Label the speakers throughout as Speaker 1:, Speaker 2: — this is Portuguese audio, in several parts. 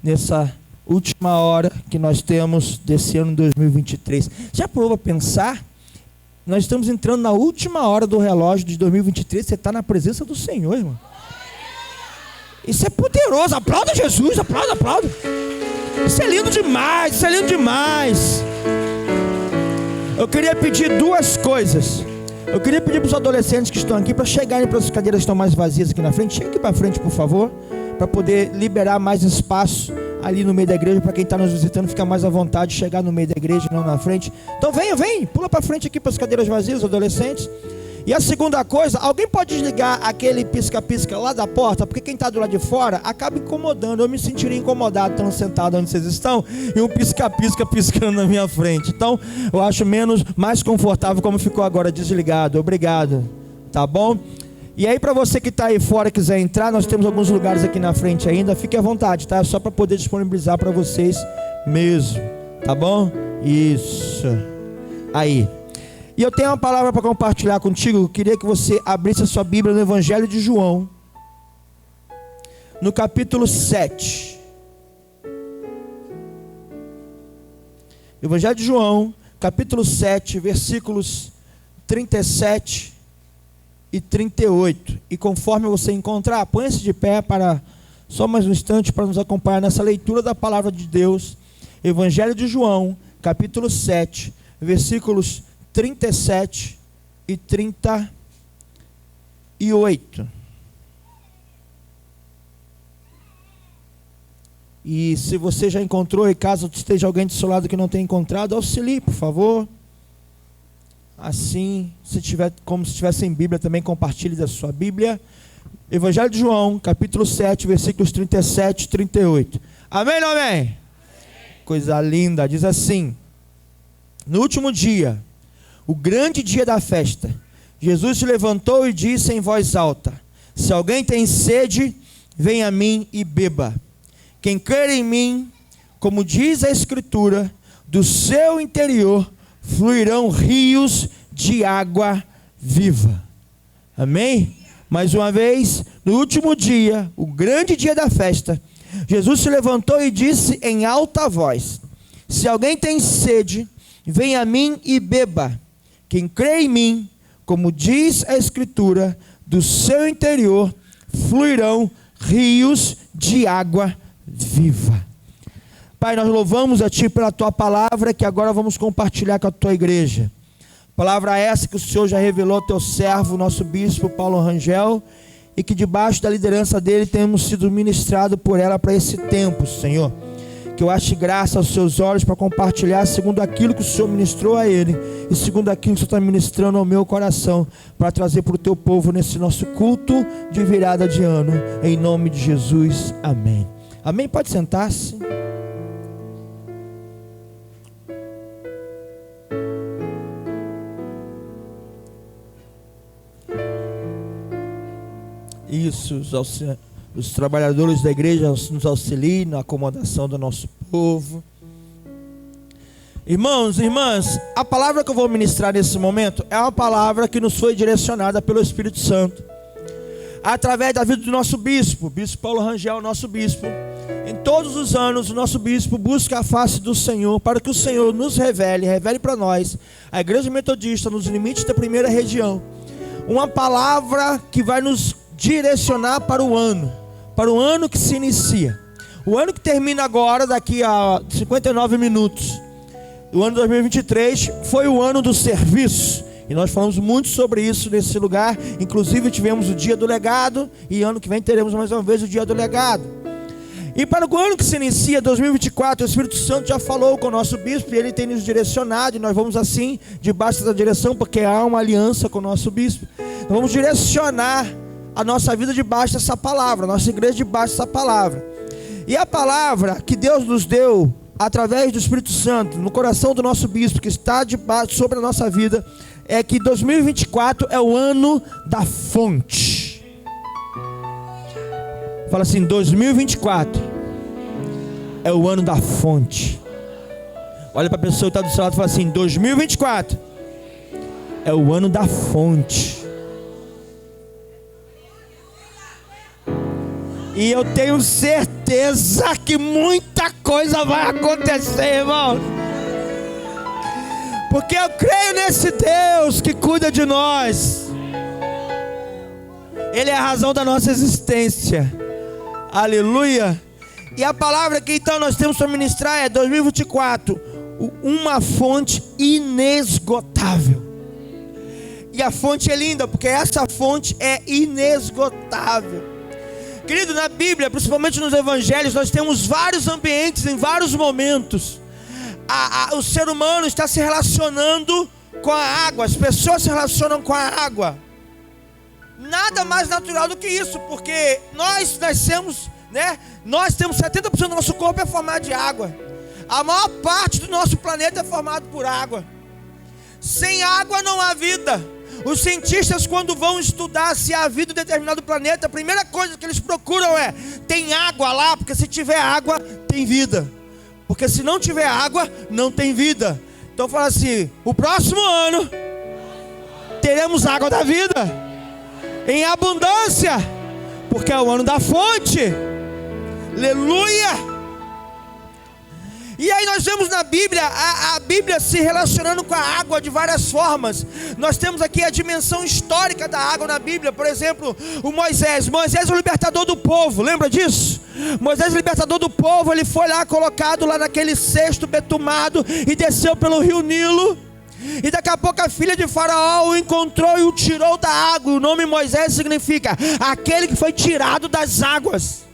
Speaker 1: nessa última hora que nós temos desse ano 2023. Já parou para pensar? Nós estamos entrando na última hora do relógio de 2023. Você está na presença do Senhor, irmão. Isso é poderoso. Aplauda Jesus, aplauda, aplauda. Isso é lindo demais, isso é lindo demais. Eu queria pedir duas coisas. Eu queria pedir para os adolescentes que estão aqui para chegarem para as cadeiras que estão mais vazias aqui na frente. Chega aqui para frente, por favor, para poder liberar mais espaço ali no meio da igreja, para quem está nos visitando ficar mais à vontade de chegar no meio da igreja e não na frente. Então vem, pula para frente aqui para as cadeiras vazias, adolescentes. E a segunda coisa, alguém pode desligar aquele pisca-pisca lá da porta, porque quem está do lado de fora acaba incomodando. Eu me sentiria incomodado estando sentado onde vocês estão e um pisca-pisca piscando na minha frente. Então eu acho mais confortável como ficou agora desligado. Obrigado, tá bom? E aí, para você que está aí fora e quiser entrar, nós temos alguns lugares aqui na frente ainda. Fique à vontade, tá? Só para poder disponibilizar para vocês mesmo, tá bom? Isso. Aí. E eu tenho uma palavra para compartilhar contigo. Eu queria que você abrisse a sua Bíblia no Evangelho de João, no capítulo 7. Evangelho de João, capítulo 7, versículos 37 e 38. E conforme você encontrar, põe-se de pé para só mais um instante para nos acompanhar nessa leitura da palavra de Deus. Evangelho de João, capítulo 7, versículos 37 e 38. E se você já encontrou, e caso esteja alguém do seu lado que não tenha encontrado, auxilie, por favor. Assim, se tiver, como se estivesse em Bíblia, também compartilhe da sua Bíblia. Evangelho de João, capítulo 7, versículos 37 e 38. Amém ou não amém? Amém? Coisa linda, diz assim: no último dia, o grande dia da festa, Jesus se levantou e disse em voz alta: se alguém tem sede, venha a mim e beba. Quem crer em mim, como diz a Escritura, do seu interior fluirão rios de água viva. Amém? Mais uma vez, no último dia, o grande dia da festa, Jesus se levantou e disse em alta voz: se alguém tem sede, venha a mim e beba. Quem crê em mim, como diz a Escritura, do seu interior fluirão rios de água viva. Pai, nós louvamos a Ti pela Tua palavra, que agora vamos compartilhar com a Tua igreja. Palavra essa que o Senhor já revelou ao Teu servo, nosso bispo Paulo Rangel, e que debaixo da liderança dele temos sido ministrados por ela para esse tempo, Senhor. Que eu ache graça aos seus olhos para compartilhar segundo aquilo que o Senhor ministrou a ele e segundo aquilo que o Senhor está ministrando ao meu coração, para trazer para o teu povo nesse nosso culto de virada de ano, em nome de Jesus, amém. Amém? Pode sentar-se. Isso, os trabalhadores da igreja nos auxiliem na acomodação do nosso povo. Irmãos e irmãs, a palavra que eu vou ministrar nesse momento é uma palavra que nos foi direcionada pelo Espírito Santo, através da vida do nosso bispo Paulo Rangel, nosso bispo. Em todos os anos, o nosso bispo busca a face do Senhor, para que o Senhor nos revele para nós, a igreja metodista, nos limites da primeira região, uma palavra que vai nos direcionar para o ano que se inicia, o ano que termina agora, daqui a 59 minutos. O ano 2023 foi o ano do serviço, e nós falamos muito sobre isso nesse lugar. Inclusive tivemos o dia do legado, e ano que vem teremos mais uma vez o dia do legado. E para o ano que se inicia, 2024, o Espírito Santo já falou com o nosso bispo, e ele tem nos direcionado, e nós vamos assim, debaixo da direção, porque há uma aliança com o nosso bispo. Nós vamos direcionar a nossa vida debaixo dessa palavra, a nossa igreja debaixo dessa palavra. E a palavra que Deus nos deu, através do Espírito Santo, no coração do nosso bispo, que está debaixo sobre a nossa vida, é que 2024 é o ano da fonte. Fala assim: 2024 é o ano da fonte. Olha para a pessoa que está do seu lado e fala assim: 2024 é o ano da fonte. E eu tenho certeza que muita coisa vai acontecer, irmãos. Porque eu creio nesse Deus que cuida de nós. Ele é a razão da nossa existência. Aleluia. E a palavra que então nós temos para ministrar é 2024, uma fonte inesgotável. E a fonte é linda, porque essa fonte é inesgotável. Querido, na Bíblia, principalmente nos evangelhos, nós temos vários ambientes, em vários momentos. O ser humano está se relacionando com a água, as pessoas se relacionam com a água. Nada mais natural do que isso, porque nós nascemos, né? Nós temos 70% do nosso corpo é formado de água. A maior parte do nosso planeta é formado por água. Sem água não há vida. Os cientistas, quando vão estudar se há vida em determinado planeta, a primeira coisa que eles procuram é: tem água lá? Porque se tiver água, tem vida. Porque se não tiver água, não tem vida. Então fala assim: o próximo ano teremos água da vida em abundância, porque é o ano da fonte. Aleluia. E aí nós vemos na Bíblia, a Bíblia se relacionando com a água de várias formas. Nós temos aqui a dimensão histórica da água na Bíblia. Por exemplo, o Moisés é o libertador do povo, lembra disso? Moisés, o libertador do povo, ele foi lá colocado lá naquele cesto betumado e desceu pelo rio Nilo. E daqui a pouco a filha de Faraó o encontrou e o tirou da água. O nome Moisés significa aquele que foi tirado das águas.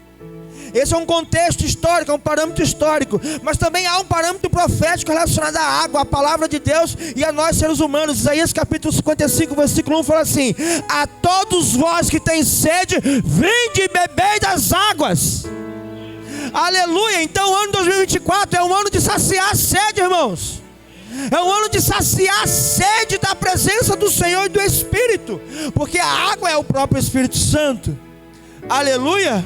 Speaker 1: Esse é um contexto histórico, é um parâmetro histórico. Mas também há um parâmetro profético relacionado à água, à palavra de Deus e a nós seres humanos. Isaías capítulo 55, versículo 1 fala assim: a todos vós que têm sede, vinde e bebei das águas. Aleluia. Então o ano 2024 é um ano de saciar a sede, irmãos. É um ano de saciar a sede da presença do Senhor e do Espírito, porque a água é o próprio Espírito Santo. Aleluia.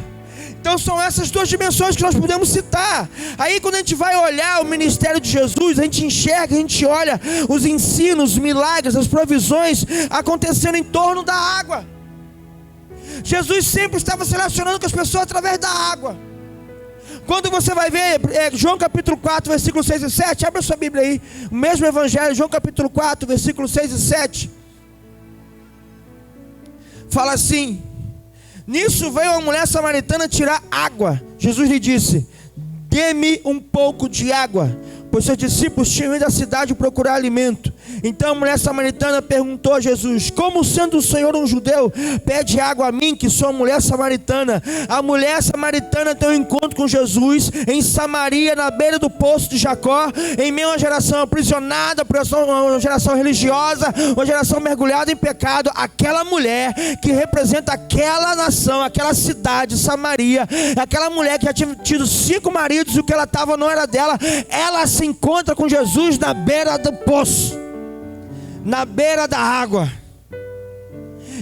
Speaker 1: Então são essas duas dimensões que nós podemos citar. Aí quando a gente vai olhar o ministério de Jesus, a gente enxerga, a gente olha os ensinos, os milagres, as provisões acontecendo em torno da água. Jesus sempre estava se relacionando com as pessoas através da água. Quando você vai ver João capítulo 4, versículo 6 e 7, abre a sua Bíblia aí, o mesmo evangelho, João capítulo 4, versículo 6 e 7, fala assim: nisso veio a mulher samaritana tirar água. Jesus lhe disse: dê-me um pouco de água, pois seus discípulos tinham ido à cidade procurar alimento. Então a mulher samaritana perguntou a Jesus: como sendo o Senhor um judeu, pede água a mim, que sou mulher samaritana? A mulher samaritana tem um encontro com Jesus em Samaria, na beira do poço de Jacó, em meio a uma geração aprisionada, uma geração religiosa, uma geração mergulhada em pecado. Aquela mulher que representa aquela nação, aquela cidade, Samaria, aquela mulher que já tinha tido 5 maridos e o que ela estava não era dela, ela se encontra com Jesus na beira do poço, na beira da água,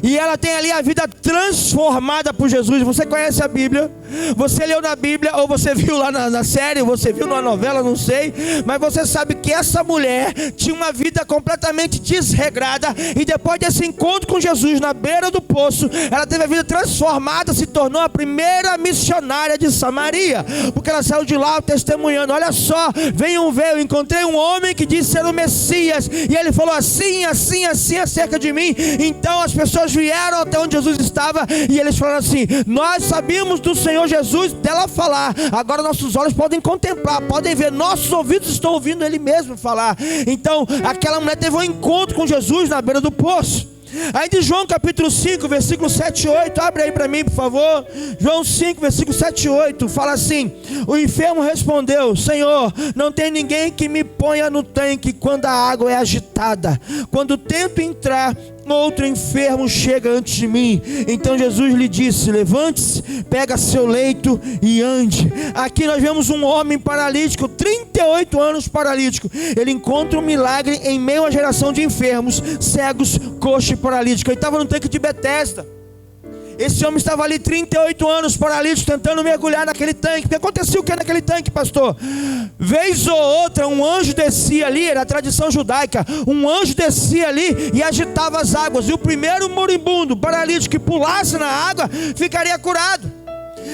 Speaker 1: e ela tem ali a vida transformada por Jesus. Você conhece a Bíblia, você leu na Bíblia, ou você viu lá na série, ou você viu numa novela, não sei, mas você sabe que essa mulher tinha uma vida completamente desregrada, e depois desse encontro com Jesus na beira do poço, ela teve a vida transformada, se tornou a primeira missionária de Samaria, porque ela saiu de lá testemunhando: olha só, venham ver, eu encontrei um homem que disse ser o Messias, e ele falou assim, assim, assim acerca de mim. Então as pessoas vieram até onde Jesus estava, e eles falaram assim: nós sabíamos do Senhor Jesus dela falar, agora nossos olhos podem contemplar, podem ver, nossos ouvidos estão ouvindo Ele mesmo falar. Então aquela mulher teve um encontro com Jesus na beira do poço. Aí de João capítulo 5, versículo 7 e 8, abre aí para mim por favor. João 5, versículo 7 e 8, fala assim: o enfermo respondeu: Senhor, não tem ninguém que me ponha no tanque quando a água é agitada. Quando tento entrar, outro enfermo chega antes de mim. Então Jesus lhe disse: levante-se, pega seu leito e ande. Aqui nós vemos um homem paralítico, 38 anos paralítico. Ele encontra um milagre em meio a uma geração de enfermos, cegos, coxos e paralíticos. Ele estava no tanque de Betesda. Esse homem estava ali 38 anos paralítico, tentando mergulhar naquele tanque. O acontecia o que naquele tanque, pastor? Vez ou outra um anjo descia ali, era a tradição judaica, um anjo descia ali e agitava as águas, e o primeiro moribundo, paralítico, que pulasse na água, ficaria curado.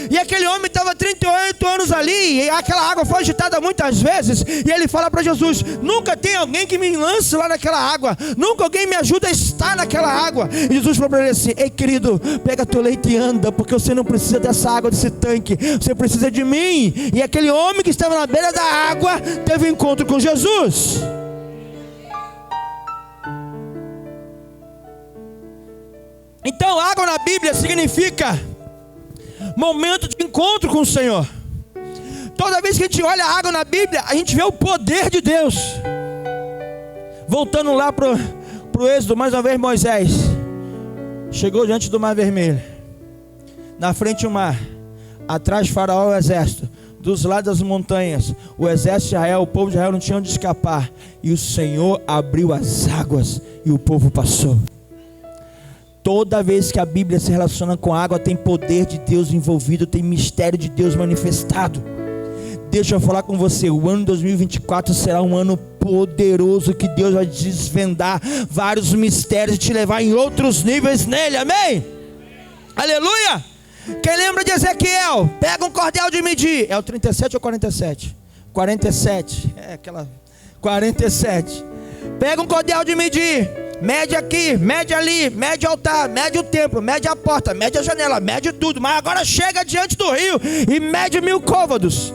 Speaker 1: E aquele homem estava 38 anos ali, e aquela água foi agitada muitas vezes, e ele fala para Jesus: nunca tem alguém que me lance lá naquela água, nunca alguém me ajuda a estar naquela água. E Jesus falou para ele assim: ei querido, pega teu leito e anda, porque você não precisa dessa água, desse tanque, você precisa de mim. E aquele homem que estava na beira da água teve um encontro com Jesus. Então, água na Bíblia significa momento de encontro com o Senhor. Toda vez que a gente olha a água na Bíblia, a gente vê o poder de Deus. Voltando lá para o Êxodo, mais uma vez Moisés chegou diante do Mar Vermelho. Na frente o mar, atrás Faraó e o exército, dos lados das montanhas, o exército de Israel, o povo de Israel não tinha onde escapar. E o Senhor abriu as águas e o povo passou. Toda vez que a Bíblia se relaciona com água, tem poder de Deus envolvido, tem mistério de Deus manifestado. Deixa eu falar com você, o ano 2024 será um ano poderoso, que Deus vai desvendar vários mistérios e te levar em outros níveis nele, amém? Aleluia! Quem lembra de Ezequiel? Pega um cordel de medir. É o 37 ou 47? 47, é aquela 47. Pega um cordel de medir, mede aqui, mede ali, mede o altar, mede o templo, mede a porta, mede a janela, mede tudo. Mas agora chega diante do rio e mede 1000 côvados.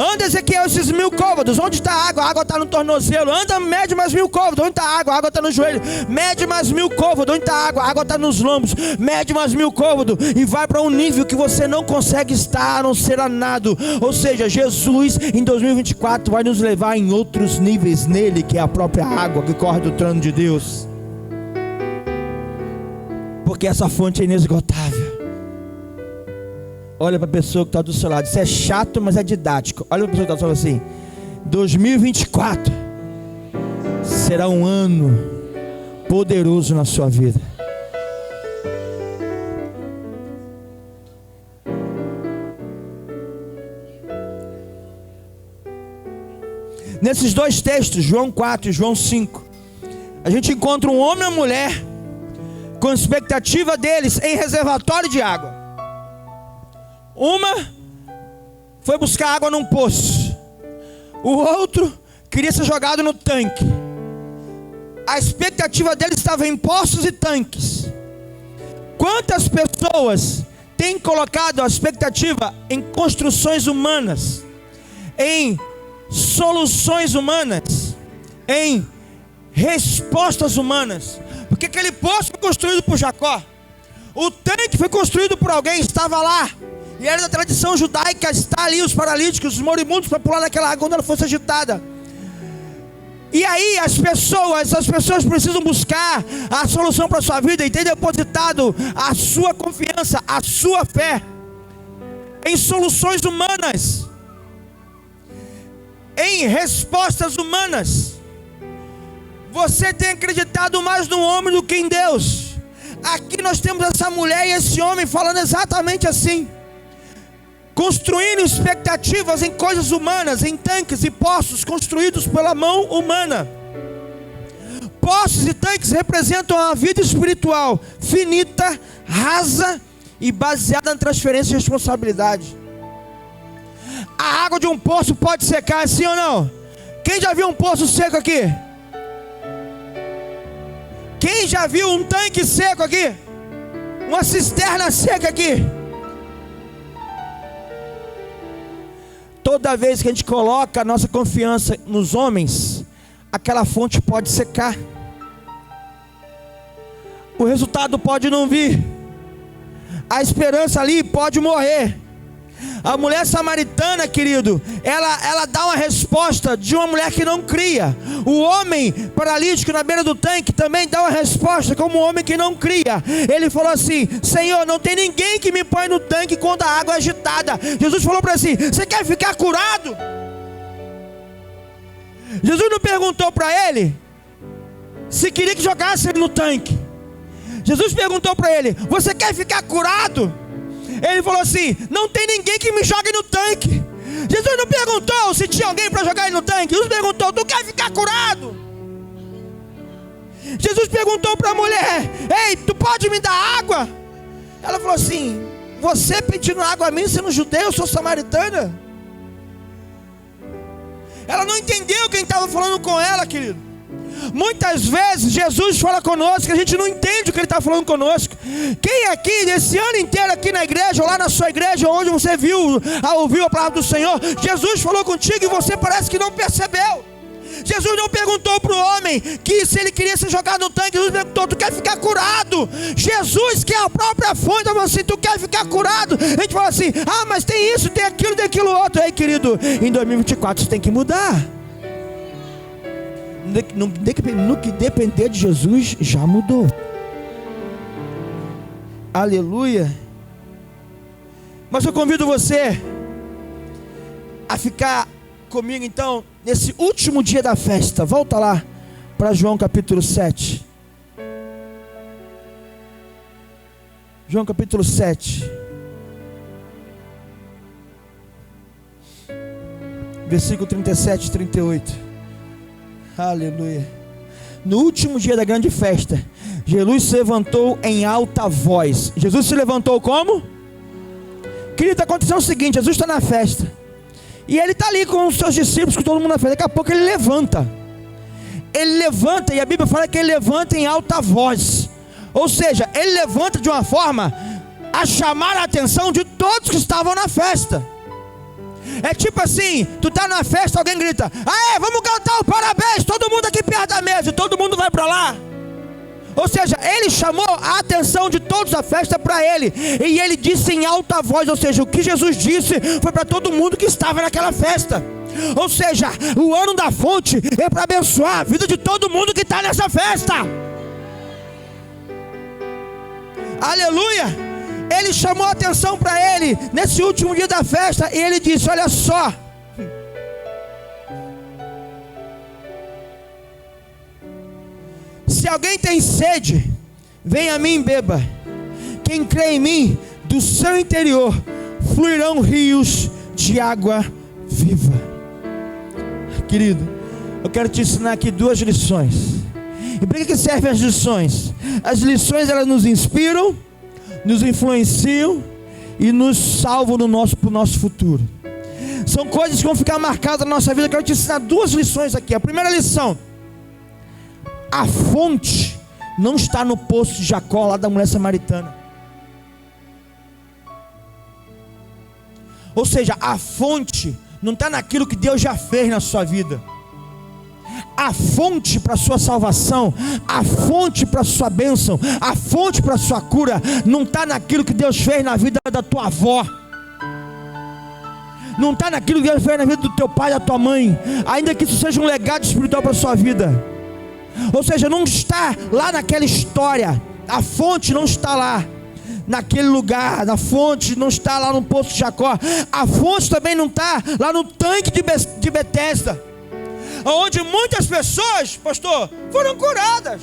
Speaker 1: Anda, Ezequiel, esses 1000 côvados. Onde está a água? A água está no tornozelo. Anda, mede mais 1000 côvados. Onde está a água? A água está no joelho. Mede mais 1000 côvados. Onde está a água? A água está nos lombos. Mede mais 1000 côvados. E vai para um nível que você não consegue estar, a não ser a nado. Ou seja, Jesus em 2024 vai nos levar em outros níveis nele, que é a própria água que corre do trono de Deus. Porque essa fonte é inesgotável. Olha para a pessoa que está do seu lado. Isso é chato, mas é didático. Olha para a pessoa que está falando assim: 2024 será um ano poderoso na sua vida. Nesses dois textos, João 4 e João 5, a gente encontra um homem e uma mulher com expectativa deles em reservatório de água. Uma foi buscar água num poço, o outro queria ser jogado no tanque. A expectativa deles estava em poços e tanques. Quantas pessoas têm colocado a expectativa em construções humanas, em soluções humanas, em respostas humanas? Porque aquele poço foi construído por Jacó, o tanque foi construído por alguém, estava lá. E era da tradição judaica estar ali os paralíticos, os moribundos, para pular naquela água quando ela fosse agitada. E aí as pessoas precisam buscar a solução para a sua vida e ter depositado a sua confiança, a sua fé em soluções humanas, em respostas humanas. Você tem acreditado mais no homem do que em Deus. Aqui nós temos essa mulher e esse homem falando exatamente assim, construindo expectativas em coisas humanas, em tanques e poços construídos pela mão humana. Poços e tanques representam a vida espiritual finita, rasa e baseada na transferência de responsabilidade. A água de um poço pode secar, sim ou não? Quem já viu um poço seco aqui? Quem já viu um tanque seco aqui? Uma cisterna seca aqui? Toda vez que a gente coloca a nossa confiança nos homens, aquela fonte pode secar. O resultado pode não vir. A esperança ali pode morrer. A mulher samaritana, querido, ela dá uma resposta de uma mulher que não cria. O homem paralítico na beira do tanque também dá uma resposta como um homem que não cria. Ele falou assim: Senhor, não tem ninguém que me põe no tanque quando a água é agitada. Jesus falou para ele assim: você quer ficar curado? Jesus não perguntou para ele se queria que jogasse ele no tanque. Jesus perguntou para ele: você quer ficar curado? Ele falou assim: não tem ninguém que me jogue no tanque. Jesus não perguntou se tinha alguém para jogar ele no tanque. Jesus perguntou: tu quer ficar curado? Jesus perguntou para a mulher: ei, tu pode me dar água? Ela falou assim: Você pedindo água a mim, sendo judeu, eu sou samaritana? Ela não entendeu quem estava falando com ela, querido. Muitas vezes Jesus fala conosco, a gente não entende o que Ele está falando conosco. Quem aqui, nesse ano inteiro aqui na igreja, ou lá na sua igreja, onde você ouviu a palavra do Senhor, Jesus falou contigo e você parece que não percebeu. Jesus não perguntou para o homem que se ele queria ser jogado no tanque. Jesus perguntou: tu quer ficar curado? Jesus, que é a própria fonte, falou assim: tu quer ficar curado? A gente fala assim: ah, mas tem isso, tem aquilo outro. Ei, querido, em 2024 você tem que mudar. No que depender de Jesus, já mudou. Aleluia. Mas eu convido você a ficar comigo então nesse último dia da festa. Volta lá para João capítulo 7. João capítulo 7, versículo 37 e 38. Aleluia. No último dia da grande festa, Jesus se levantou em alta voz. Jesus se levantou como? Querido, está acontecendo o seguinte: Jesus está na festa, e Ele está ali com os seus discípulos, com todo mundo na festa. Daqui a pouco Ele levanta. Ele levanta, e a Bíblia fala que Ele levanta em alta voz. Ou seja, Ele levanta de uma forma a chamar a atenção de todos que estavam na festa. É tipo assim, tu tá na festa, alguém grita: aê, vamos cantar o parabéns, todo mundo aqui perto da mesa, e todo mundo vai para lá. Ou seja, Ele chamou a atenção de todos da festa para Ele, e Ele disse em alta voz. Ou seja, o que Jesus disse foi para todo mundo que estava naquela festa. Ou seja, o ano da fonte é para abençoar a vida de todo mundo que está nessa festa. Aleluia. Ele chamou a atenção para Ele nesse último dia da festa, e Ele disse: olha só, se alguém tem sede, venha a mim e beba. Quem crê em mim, do seu interior fluirão rios de água viva. Querido, eu quero te ensinar aqui duas lições. E para que servem as lições? As lições, elas nos inspiram, nos influenciam e nos salvam pro nosso futuro. São coisas que vão ficar marcadas na nossa vida. Eu quero te ensinar duas lições aqui. A primeira lição: a fonte não está no poço de Jacó, lá da mulher samaritana. Ou seja, a fonte não está naquilo que Deus já fez na sua vida. A fonte para a sua salvação, a fonte para a sua bênção, a fonte para a sua cura, não está naquilo que Deus fez na vida da tua avó, não está naquilo que Deus fez na vida do teu pai, da tua mãe, ainda que isso seja um legado espiritual para a sua vida. Ou seja, não está lá naquela história. A fonte não está lá naquele lugar. A fonte não está lá no poço de Jacó. A fonte também não está lá no tanque de Betesda, onde muitas pessoas, pastor, foram curadas.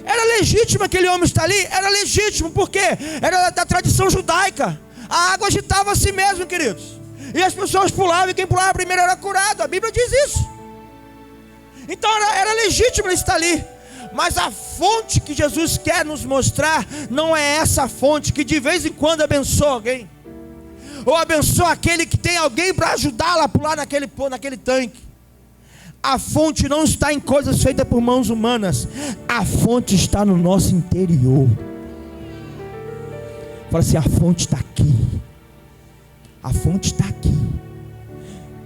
Speaker 1: Era legítimo aquele homem estar ali? Era legítimo, porque era da tradição judaica. A água agitava a si mesmo, queridos, e as pessoas pulavam, e quem pulava primeiro era curado. A Bíblia diz isso. Então era legítimo ele estar ali. Mas a fonte que Jesus quer nos mostrar não é essa fonte que de vez em quando abençoa alguém, ou abençoa aquele que tem alguém para ajudá-la a pular naquele tanque. A fonte não está em coisas feitas por mãos humanas. A fonte está no nosso interior. Fala assim: a fonte está aqui. A fonte está aqui.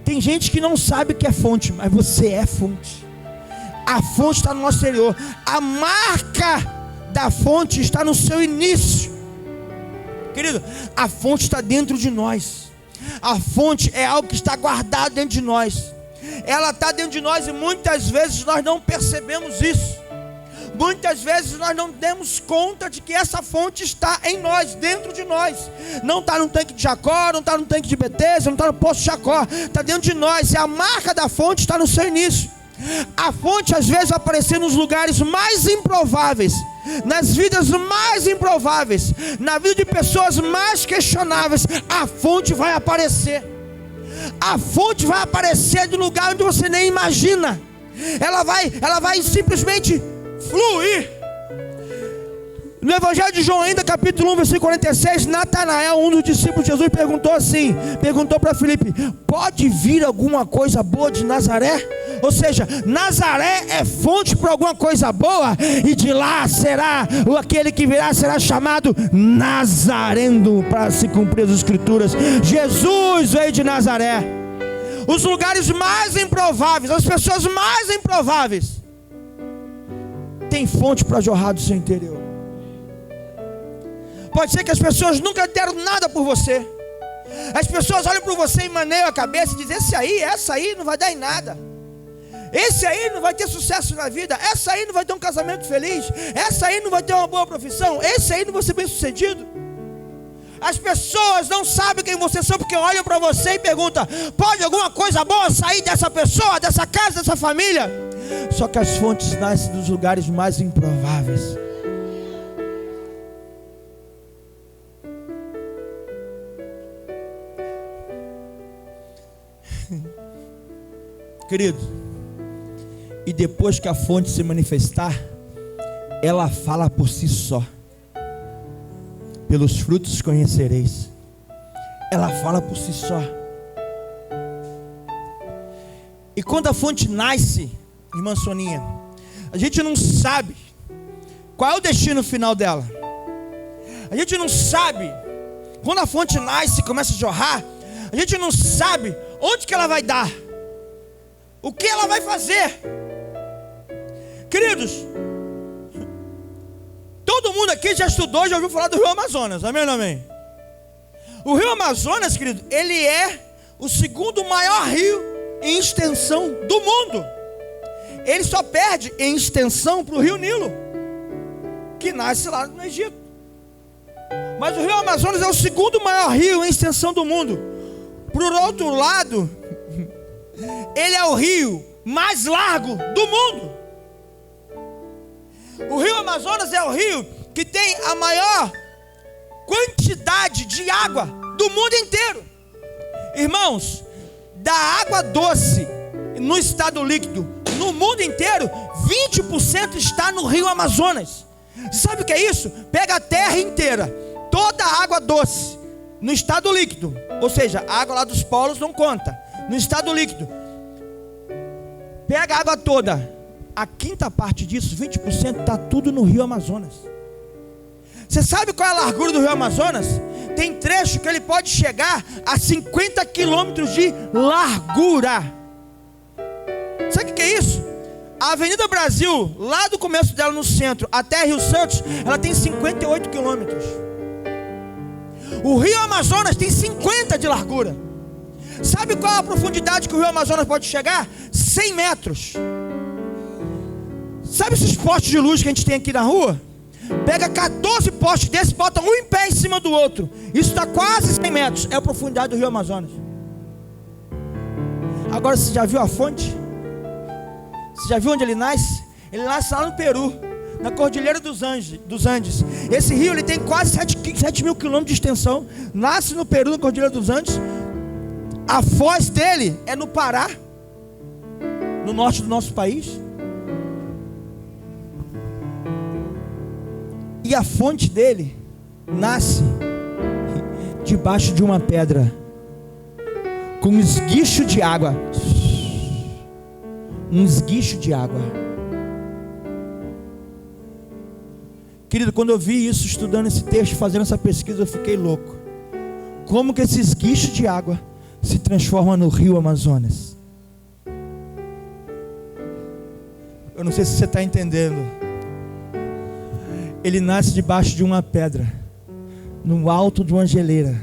Speaker 1: Tem gente que não sabe o que é fonte, mas você é fonte. A fonte está no nosso interior. A marca da fonte está no seu início. Querido, a fonte está dentro de nós. A fonte é algo que está guardado dentro de nós. Ela está dentro de nós, e muitas vezes nós não percebemos isso. Muitas vezes nós não demos conta de que essa fonte está em nós, dentro de nós. Não está no tanque de Jacó, não está no tanque de Betesda, não está no poço de Jacó. Está dentro de nós, e a marca da fonte está no seu início. A fonte às vezes vai aparecer nos lugares mais improváveis, nas vidas mais improváveis, na vida de pessoas mais questionáveis. A fonte vai aparecer. A fonte vai aparecer de um lugar onde você nem imagina. Ela vai simplesmente fluir. No Evangelho de João ainda, capítulo 1, versículo 46, Natanael, um dos discípulos de Jesus, perguntou para Filipe: pode vir alguma coisa boa de Nazaré? Ou seja, Nazaré é fonte para alguma coisa boa, e de lá será, aquele que virá será chamado Nazareno, para se cumprir as escrituras. Jesus veio de Nazaré. Os lugares mais improváveis, as pessoas mais improváveis, tem fonte para jorrar do seu interior. Pode ser que as pessoas nunca deram nada por você. As pessoas olham para você e maneiam a cabeça e dizem: essa aí não vai dar em nada. Esse aí não vai ter sucesso na vida. Essa aí não vai ter um casamento feliz. Essa aí não vai ter uma boa profissão. Esse aí não vai ser bem sucedido. As pessoas não sabem quem você são, porque olham para você e perguntam: pode alguma coisa boa sair dessa pessoa, dessa casa, dessa família? Só que as fontes nascem dos lugares mais improváveis. Querido, e depois que a fonte se manifestar, ela fala por si só. Pelos frutos conhecereis. Ela fala por si só. E quando a fonte nasce, irmã Soninha, a gente não sabe qual é o destino final dela. A gente não sabe. Quando a fonte nasce e começa a jorrar, a gente não sabe onde que ela vai dar, o que ela vai fazer. Queridos, todo mundo aqui já estudou, já ouviu falar do Rio Amazonas, amém ou não amém? O Rio Amazonas, querido, ele é o segundo maior rio em extensão do mundo. Ele só perde em extensão para o Rio Nilo, que nasce lá no Egito. Mas o Rio Amazonas é o segundo maior rio em extensão do mundo. Por outro lado, ele é o rio mais largo do mundo. O Rio Amazonas é o rio que tem a maior quantidade de água do mundo inteiro. Irmãos, da água doce no estado líquido no mundo inteiro, 20% está no Rio Amazonas. Sabe o que é isso? Pega a terra inteira, toda a água doce no estado líquido, ou seja, a água lá dos polos não conta. No estado líquido, pega a água toda, a quinta parte disso, 20%, está tudo no Rio Amazonas. Você sabe qual é a largura do Rio Amazonas? Tem trecho que ele pode chegar a 50 quilômetros de largura. Sabe o que é isso? A Avenida Brasil, lá do começo dela no centro até Rio Santos, ela tem 58 quilômetros. O Rio Amazonas tem 50 de largura. Sabe qual é a profundidade que o Rio Amazonas pode chegar? 100 metros. Sabe esses postes de luz que a gente tem aqui na rua? Pega 14 postes desses, bota um em pé em cima do outro. Isso está quase 100 metros. É a profundidade do Rio Amazonas. Agora, você já viu a fonte? Você já viu onde ele nasce? Ele nasce lá no Peru, na Cordilheira dos Andes. Esse rio ele tem quase 7 mil quilômetros de extensão. Nasce no Peru, na Cordilheira dos Andes. A foz dele é no Pará, no norte do nosso país. E a fonte dele nasce debaixo de uma pedra, com um esguicho de água. Um esguicho de água. Querido, quando eu vi isso, estudando esse texto, fazendo essa pesquisa, eu fiquei louco. Como que esse esguicho de água se transforma no Rio Amazonas? Eu não sei se você está entendendo. Ele nasce debaixo de uma pedra, no alto de uma geleira,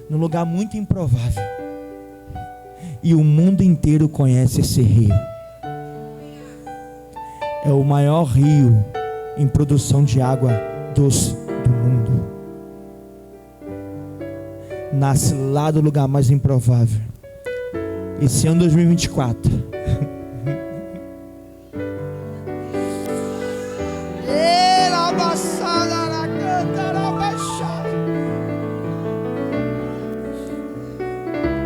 Speaker 1: num lugar muito improvável. E o mundo inteiro conhece esse rio. É o maior rio em produção de água doce do mundo. Nasce lá do lugar mais improvável. Esse ano 2024.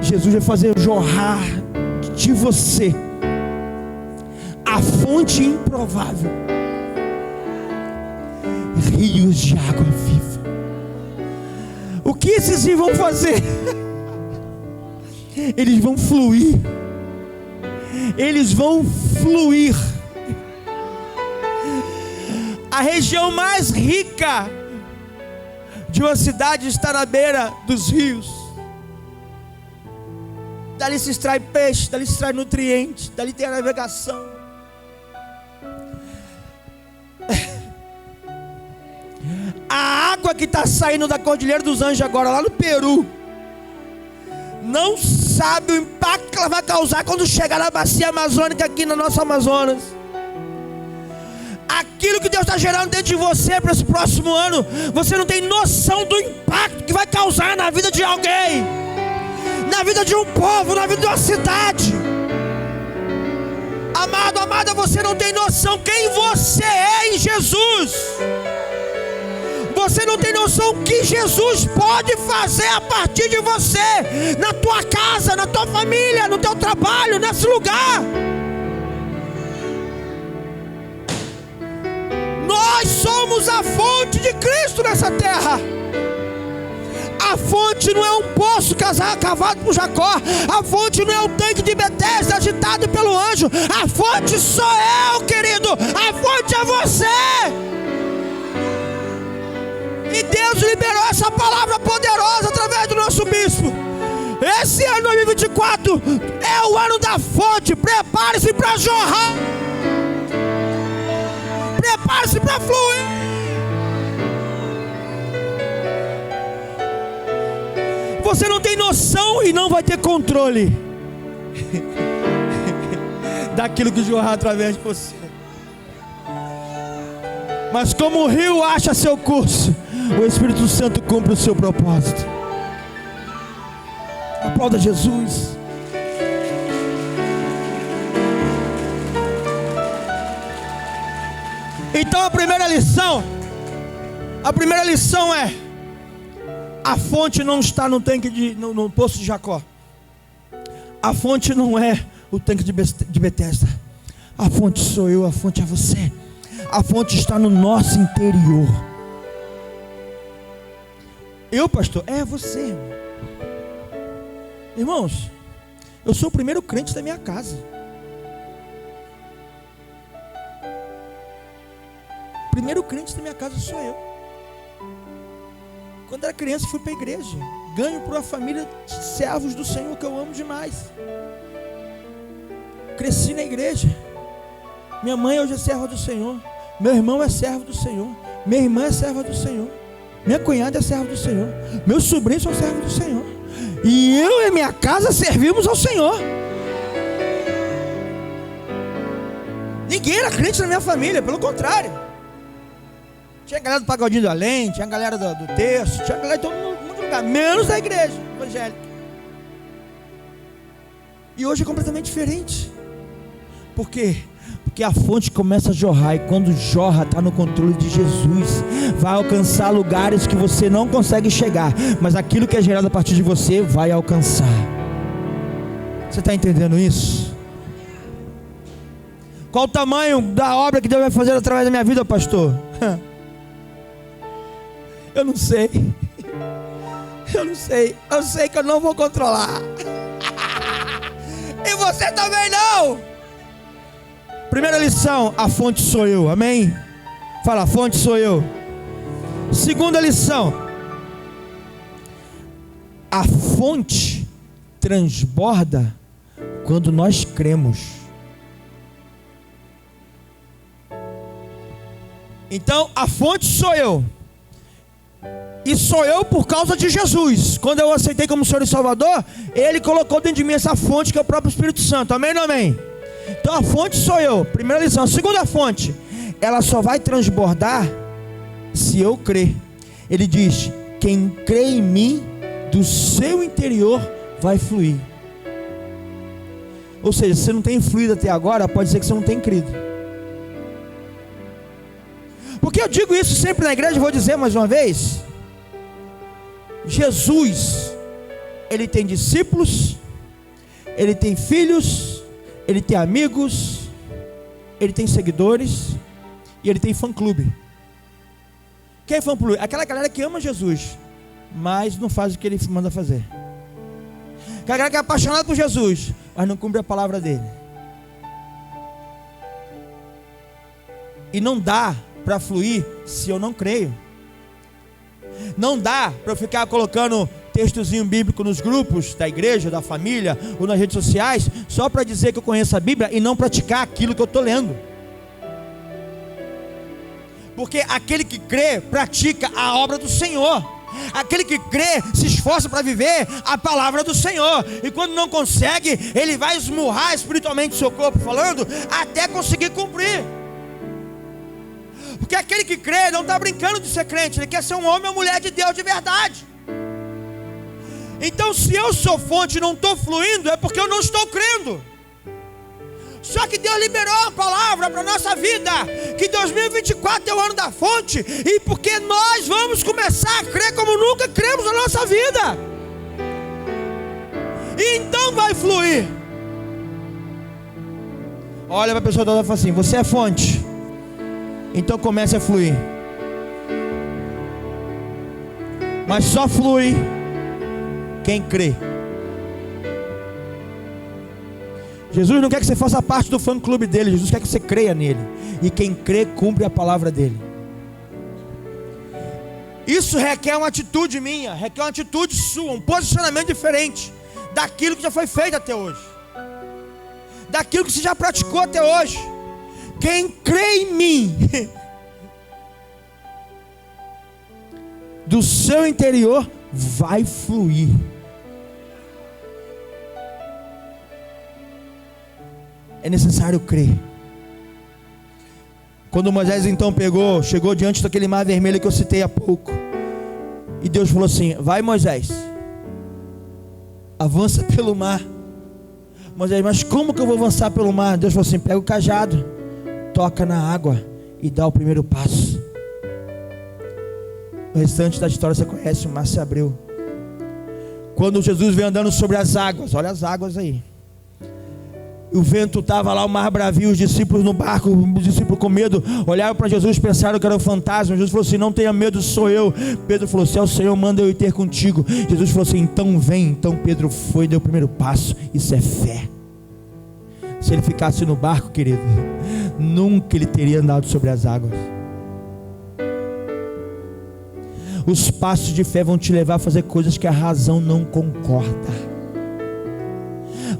Speaker 1: Jesus vai fazer jorrar de você a fonte improvável, rios de água viva. O que esses rios vão fazer? Eles vão fluir. Eles vão fluir. A região mais rica de uma cidade está na beira dos rios. Dali se extrai peixe, dali se extrai nutrientes, dali tem a navegação. A água que está saindo da Cordilheira dos Anjos agora, lá no Peru, não sabe o impacto que ela vai causar quando chegar na bacia amazônica aqui no nosso Amazonas. Aquilo que Deus está gerando dentro de você para esse próximo ano, você não tem noção do impacto que vai causar na vida de alguém, na vida de um povo, na vida de uma cidade. Amado, amada, você não tem noção quem você é em Jesus. Você não tem noção o que Jesus pode fazer a partir de você, na tua casa, na tua família, no teu trabalho, nesse lugar. Nós somos a fonte de Cristo nessa terra. A fonte não é um poço cavado por Jacó. A fonte não é um tanque de Betesda agitado pelo anjo. A fonte sou eu, querido. A fonte é você. E Deus liberou essa palavra poderosa através do nosso bispo. Esse ano 2024 é o ano da fonte. Prepare-se para jorrar. Prepare-se para fluir. Você não tem noção e não vai ter controle daquilo que jorrar através de você. Mas como o rio acha seu curso, o Espírito Santo cumpre o seu propósito. Aplauda Jesus. Então a primeira lição é: a fonte não está no tanque no poço de Jacó. A fonte não é o tanque de Betesda. A fonte sou eu, a fonte é você. A fonte está no nosso interior. Eu, pastor, é você. Irmãos, eu sou o primeiro crente da minha casa. O primeiro crente da minha casa sou eu. Quando era criança fui para a igreja. Ganho para uma família de servos do Senhor que eu amo demais. Cresci na igreja. Minha mãe hoje é serva do Senhor. Meu irmão é servo do Senhor. Minha irmã é serva do Senhor. Minha cunhada é serva do Senhor. Meus sobrinhos são servos do Senhor. E eu e minha casa servimos ao Senhor. Ninguém era crente na minha família, pelo contrário. Tinha galera do Pagodinho do Além, tinha galera do Terço, tinha galera de todo mundo lugar, menos da igreja evangélica. E hoje é completamente diferente. Por quê? Porque a fonte começa a jorrar, e quando jorra, está no controle de Jesus. Vai alcançar lugares que você não consegue chegar, mas aquilo que é gerado a partir de você vai alcançar. Você está entendendo isso? Qual o tamanho da obra que Deus vai fazer através da minha vida, pastor? Eu não sei. Eu não sei. Eu sei que eu não vou controlar. E você também não. Primeira lição: a fonte sou eu. Amém? Fala, a fonte sou eu. Segunda lição: a fonte transborda quando nós cremos. Então a fonte sou eu. E sou eu por causa de Jesus. Quando eu aceitei como Senhor e Salvador, Ele colocou dentro de mim essa fonte que é o próprio Espírito Santo. Amém ou não amém? Então a fonte sou eu. Primeira lição. A segunda fonte: ela só vai transbordar se eu crer. Ele diz: quem crê em mim, do seu interior vai fluir. Ou seja, se você não tem fluído até agora, pode ser que você não tenha crido. Porque eu digo isso sempre na igreja, vou dizer mais uma vez. Jesus, Ele tem discípulos, Ele tem filhos, Ele tem amigos, Ele tem seguidores e Ele tem fã-clube. Quem é fã por Lui? Aquela galera que ama Jesus, mas não faz o que Ele manda fazer. Aquela galera que é apaixonada por Jesus, mas não cumpre a palavra dele. E não dá para fluir se eu não creio. Não dá para eu ficar colocando textozinho bíblico nos grupos da igreja, da família ou nas redes sociais, só para dizer que eu conheço a Bíblia e não praticar aquilo que eu estou lendo. Porque aquele que crê, pratica a obra do Senhor. Aquele que crê, se esforça para viver a palavra do Senhor. E quando não consegue, ele vai esmurrar espiritualmente o seu corpo, falando, até conseguir cumprir. Porque aquele que crê não está brincando de ser crente, ele quer ser um homem ou mulher de Deus de verdade. Então, se eu sou fonte e não estou fluindo, é porque eu não estou crendo. Só que Deus liberou a palavra para a nossa vida, que 2024 é o ano da fonte, e porque nós vamos começar a crer como nunca cremos na nossa vida. E então vai fluir. Olha para a pessoa toda e fala assim: você é fonte, então comece a fluir. Mas só flui quem crê. Jesus não quer que você faça parte do fã clube dele. Jesus quer que você creia nele. E quem crê, cumpre a palavra dele. Isso requer uma atitude minha, requer uma atitude sua, um posicionamento diferente daquilo que já foi feito até hoje, daquilo que você já praticou até hoje. Quem crê em mim, do seu interior vai fluir. É necessário crer. Quando Moisés então chegou diante daquele mar vermelho que eu citei há pouco, e Deus falou assim: vai, Moisés, avança pelo mar. Moisés: mas como que eu vou avançar pelo mar? Deus falou assim: pega o cajado, toca na água e dá o primeiro passo. O restante da história você conhece, o mar se abriu. Quando Jesus veio andando sobre as águas, olha as águas aí, o vento estava lá, o mar bravio, os discípulos no barco, os discípulos com medo, olharam para Jesus, pensaram que era um fantasma. Jesus falou assim: não tenha medo, sou eu. Pedro falou: se é o Senhor, manda eu ir ter contigo. Jesus falou assim: então vem. Então Pedro foi, deu o primeiro passo. Isso é fé. Se ele ficasse no barco, querido, nunca ele teria andado sobre as águas. Os passos de fé vão te levar a fazer coisas que a razão não concorda.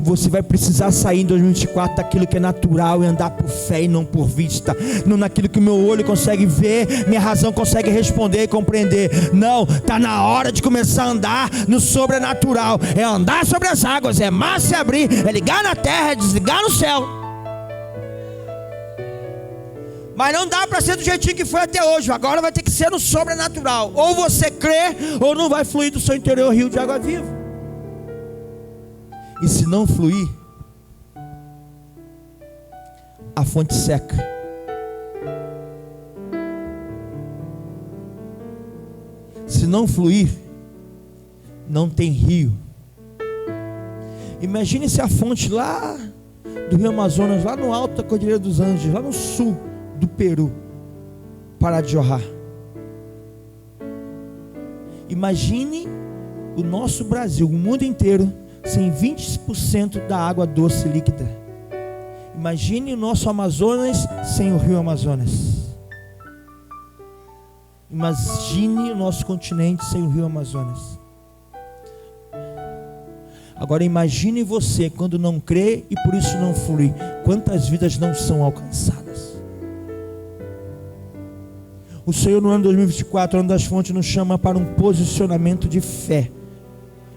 Speaker 1: Você vai precisar sair em 2024 daquilo que é natural e andar por fé e não por vista. Não naquilo que meu olho consegue ver, minha razão consegue responder e compreender. Não, está na hora de começar a andar no sobrenatural. É andar sobre as águas, é mar se abrir, é ligar na terra, é desligar no céu. Mas não dá para ser do jeitinho que foi até hoje. Agora vai ter que ser no sobrenatural. Ou você crê, ou não vai fluir do seu interior rio de água viva. E se não fluir, a fonte seca. Se não fluir, não tem rio. Imagine se a fonte lá do Rio Amazonas, lá no alto da Cordilheira dos Andes, lá no sul do Peru, parar de jorrar. Imagine o nosso Brasil, o mundo inteiro, sem 20% da água doce líquida. Imagine o nosso Amazonas sem o Rio Amazonas. Imagine o nosso continente sem o Rio Amazonas. Agora imagine você quando não crê e por isso não flui. Quantas vidas não são alcançadas? O Senhor no ano 2024, ano das fontes, nos chama para um posicionamento de fé,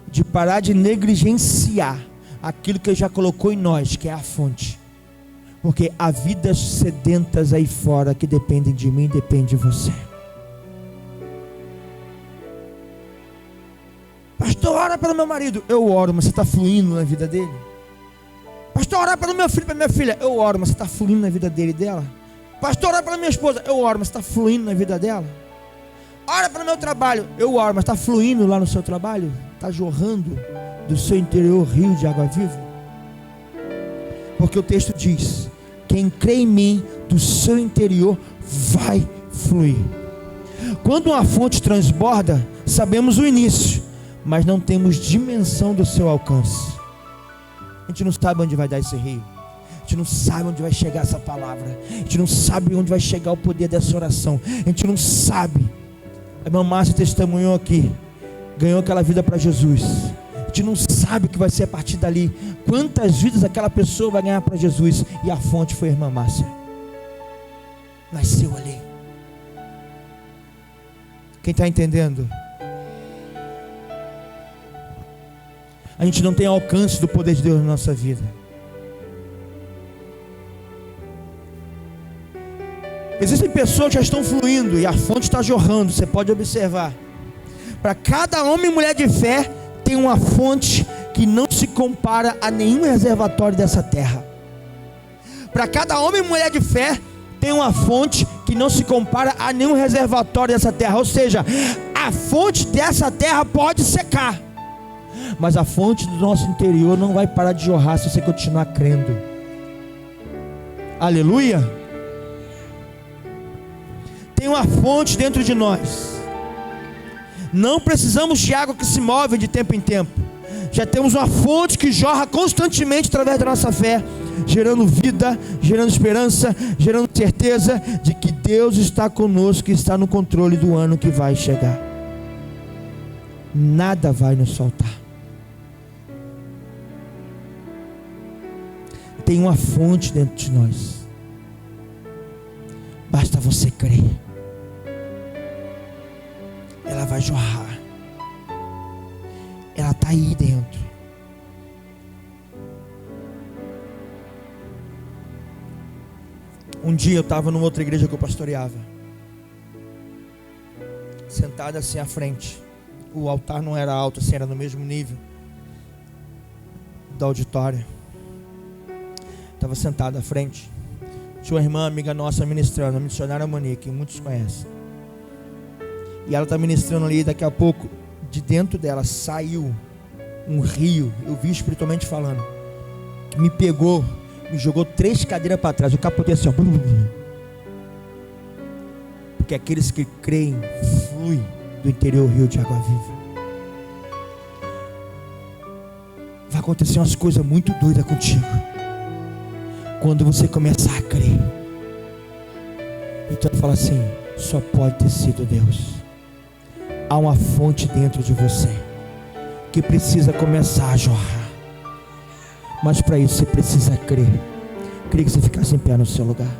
Speaker 1: de parar de negligenciar aquilo que Ele já colocou em nós, que é a fonte. Porque há vidas sedentas aí fora que dependem de mim, depende de você. Pastor, ora pelo meu marido. Eu oro, mas você está fluindo na vida dele? Pastor, ora pelo meu filho, pela minha filha. Eu oro, mas você está fluindo na vida dele e dela? Pastor, ora pela minha esposa. Eu oro, mas você está fluindo na vida dela? Ora pelo meu trabalho. Eu oro, mas está fluindo lá no seu trabalho? Está jorrando do seu interior rio de água viva? Porque o texto diz: quem crê em mim, do seu interior vai fluir. Quando uma fonte transborda, sabemos o início, mas não temos dimensão do seu alcance. A gente não sabe onde vai dar esse rio. A gente não sabe onde vai chegar essa palavra. A gente não sabe onde vai chegar o poder dessa oração. A gente não sabe. A irmã Márcia testemunhou aqui, ganhou aquela vida para Jesus. A gente não sabe o que vai ser a partir dali. Quantas vidas aquela pessoa vai ganhar para Jesus. E a fonte foi a irmã Márcia. Nasceu ali. Quem está entendendo? A gente não tem alcance do poder de Deus na nossa vida. Existem pessoas que já estão fluindo e a fonte está jorrando. Você pode observar. Para cada homem e mulher de fé, tem uma fonte que não se compara a nenhum reservatório dessa terra. Para cada homem e mulher de fé, tem uma fonte que não se compara a nenhum reservatório dessa terra. Ou seja, a fonte dessa terra pode secar, mas a fonte do nosso interior não vai parar de jorrar se você continuar crendo. Aleluia. Tem uma fonte dentro de nós. Não precisamos de água que se move de tempo em tempo. Já temos uma fonte que jorra constantemente através da nossa fé, gerando vida, gerando esperança, gerando certeza de que Deus está conosco e está no controle do ano que vai chegar. Nada vai nos faltar. Tem uma fonte dentro de nós. Basta você crer. Ela vai jorrar. Ela está aí dentro. Um dia eu estava numa outra igreja que eu pastoreava, sentado assim à frente. O altar não era alto assim, era no mesmo nível do auditório. Estava sentado à frente. Tinha uma irmã amiga nossa ministrando, a missionária Monique, que muitos conhecem. E ela está ministrando ali, daqui a pouco, de dentro dela saiu um rio, eu vi espiritualmente falando, que me pegou, me jogou 3 cadeiras para trás, eu capotei assim, ó. Porque aqueles que creem, flui do interior rio de água viva. Vai acontecer umas coisas muito doidas contigo, quando você começar a crer. Então fala assim, só pode ter sido Deus. Há uma fonte dentro de você que precisa começar a jorrar. Mas para isso você precisa crer. Queria que você ficasse em pé no seu lugar.